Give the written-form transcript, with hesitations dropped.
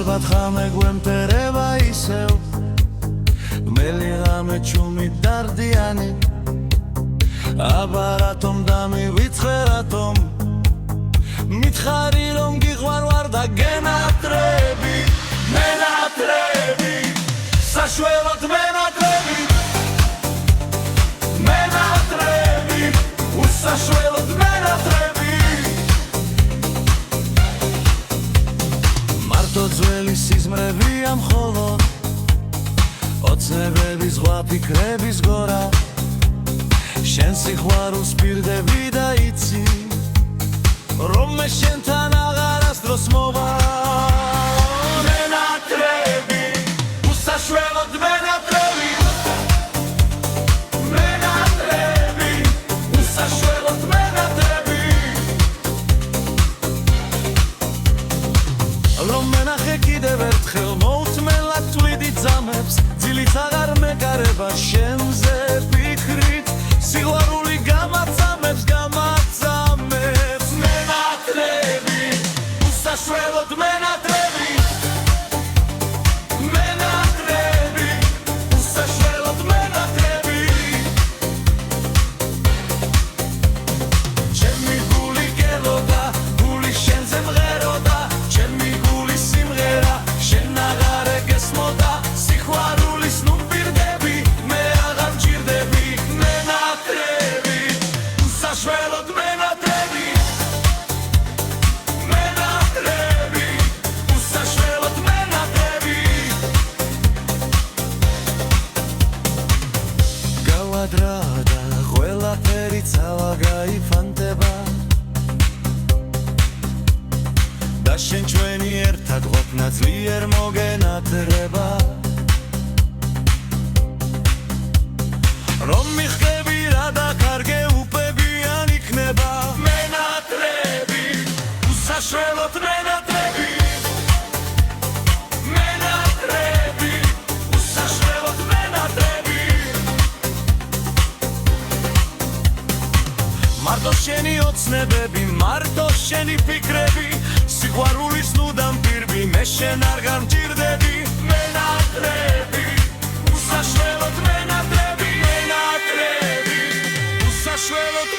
ალბათ ხამე გვემტერება ისევ გმელი ღამე ჩუმი დარდიანი აბა რატომ დამივიწყე რატომ მითხარი რომ გიყვარვარ და გენატრები მენატრები საშველოდ მენატრები მენატრები უსაშველოდ მენატრები მარტო ძველი სიზმრებია მხოლოდ ოცნებების ზღვა ფიქრების გორა შენ სიყვარულს პირდები და იცი რომ მე შენთან აღარასდროს მოვა მენატრები უსაშველოდ მენატრები მენატრები უსაშველოდ მენატრები რომ მენახე კიდევ ერთხელ მოუთმენლად თვლიდი ძამებს ძილით აღარ მეკარება შენზე ფიქრით სიყვარული გამაწამებს გამაწამებს მენატრები უსაშველოდ მენატრები მენატრები უსაშველოდ მენატრები ჩემი გული გელოდა გული შენზე მღეროდა ჩემი გული სიმღერა შენ აღარ ეგესმოდა სიყვარულის ნუ პირდები მე აღარ მჭირდები მენატრები უსაშველოდ მენატრები მენატრები უსაშველოდ მენატრები გავადრა და ყველაფერი ცალა გაიფანტება და შენ ჩვენი ერთად ყოფნა ძლიერ მოგენატრება რომ მიხდები რა და კარგე უპებიან იქნება მენატრები უსაშველოდ მენატრები მენატრები უსაშველოდ მენატრები მარტო შენი ოცნებები მარტო შენი ფიქრები სიყვარულის ნუდამ პირბი მე შენ არ გამჭირდები მენატრები უსაშველოდ მენატრები მენატრები უსაშველოდ